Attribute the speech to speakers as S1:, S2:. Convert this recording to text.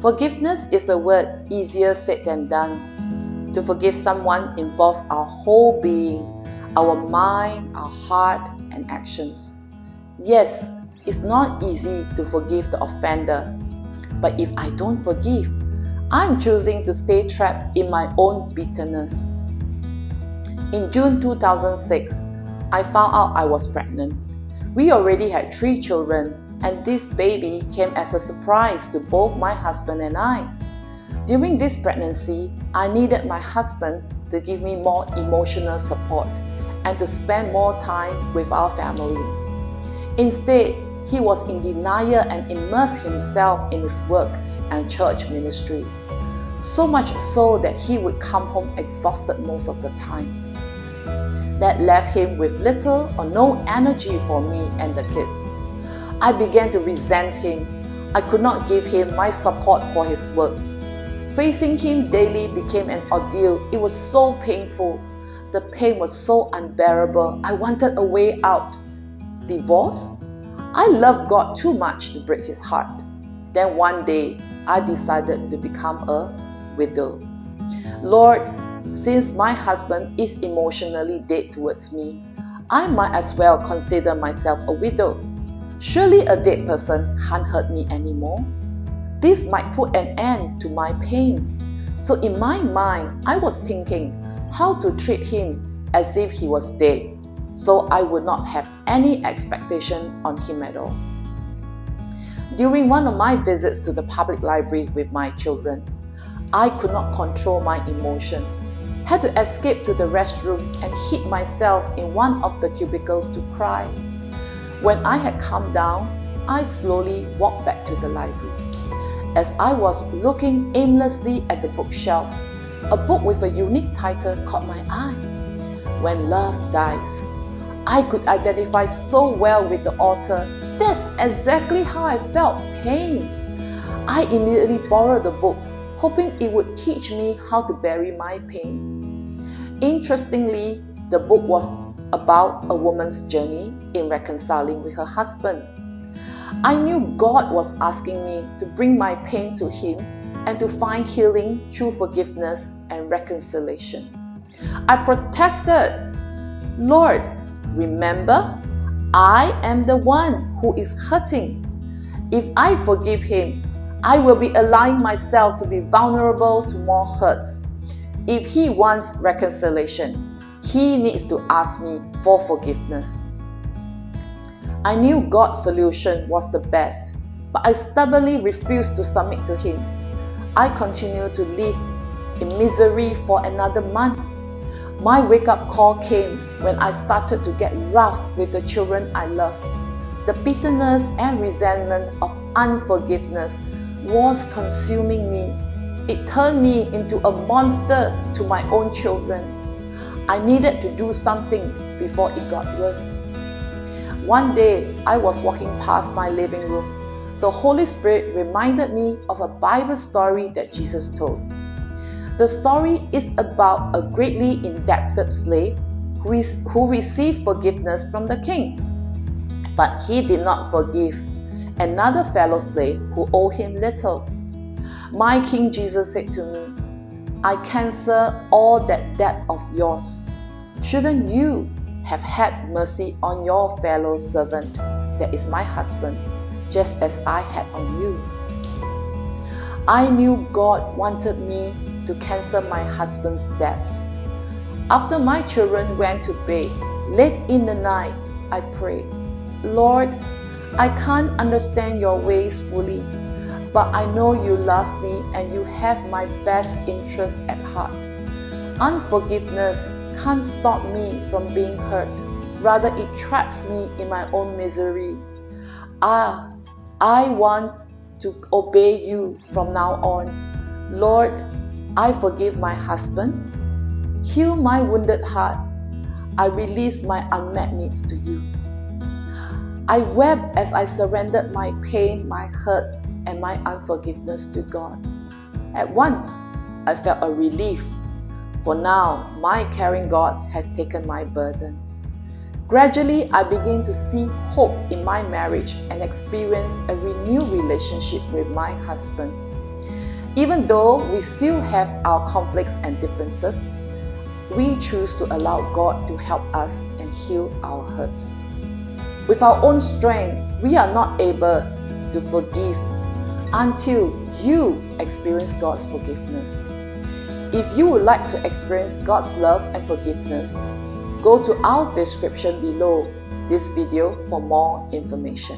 S1: Forgiveness is a word easier said than done. To forgive someone involves our whole being, our mind, our heart, and actions. Yes, it's not easy to forgive the offender, but if I don't forgive, I'm choosing to stay trapped in my own bitterness. In June 2006, I found out I was pregnant. We already had 3 children, and this baby came as a surprise to both my husband and I. During this pregnancy, I needed my husband to give me more emotional support and to spend more time with our family. Instead, he was in denial and immersed himself in his work and church ministry. So much so that he would come home exhausted most of the time. That left him with little or no energy for me and the kids. I began to resent him. I could not give him my support for his work. Facing him daily became an ordeal. It was so painful. The pain was so unbearable. I wanted a way out. Divorce? I loved God too much to break his heart. Then one day, I decided to become a widow. Lord, since my husband is emotionally dead towards me, I might as well consider myself a widow. Surely a dead person can't hurt me anymore. This might put an end to my pain. So in my mind, I was thinking how to treat him as if he was dead, so I would not have any expectation on him at all. During one of my visits to the public library with my children, I could not control my emotions. Had to escape to the restroom and hid myself in one of the cubicles to cry. When I had calmed down, I slowly walked back to the library. As I was looking aimlessly at the bookshelf, a book with a unique title caught my eye. When Love Dies. I could identify so well with the author. That's exactly how I felt pain. I immediately borrowed the book, hoping it would teach me how to bury my pain. Interestingly, the book was about a woman's journey in reconciling with her husband. I knew God was asking me to bring my pain to Him and to find healing through forgiveness and reconciliation. I protested, Lord, remember, I am the one who is hurting. If I forgive him, I will be allowing myself to be vulnerable to more hurts. If he wants reconciliation, he needs to ask me for forgiveness. I knew God's solution was the best, but I stubbornly refused to submit to Him. I continued to live in misery for another month. My wake-up call came when I started to get rough with the children I love. The bitterness and resentment of unforgiveness was consuming me. It turned me into a monster to my own children. I needed to do something before it got worse. One day, I was walking past my living room. The Holy Spirit reminded me of a Bible story that Jesus told. The story is about a greatly indebted slave who received forgiveness from the king. But he did not forgive another fellow slave who owed him little. My King Jesus said to me, I cancel all that debt of yours. Shouldn't you have had mercy on your fellow servant, that is my husband, just as I had on you? I knew God wanted me to cancel my husband's debts. After my children went to bed, late in the night, I prayed, Lord, I can't understand your ways fully, but I know you love me and you have my best interests at heart. Unforgiveness can't stop me from being hurt. Rather, it traps me in my own misery. I want to obey you from now on. Lord, I forgive my husband. Heal my wounded heart. I release my unmet needs to you. I wept as I surrendered my pain, my hurts, and my unforgiveness to God. At once, I felt a relief, for now my caring God has taken my burden. Gradually, I began to see hope in my marriage and experience a renewed relationship with my husband. Even though we still have our conflicts and differences, we choose to allow God to help us and heal our hurts. With our own strength, we are not able to forgive until you experience God's forgiveness. If you would like to experience God's love and forgiveness, go to our description below this video for more information.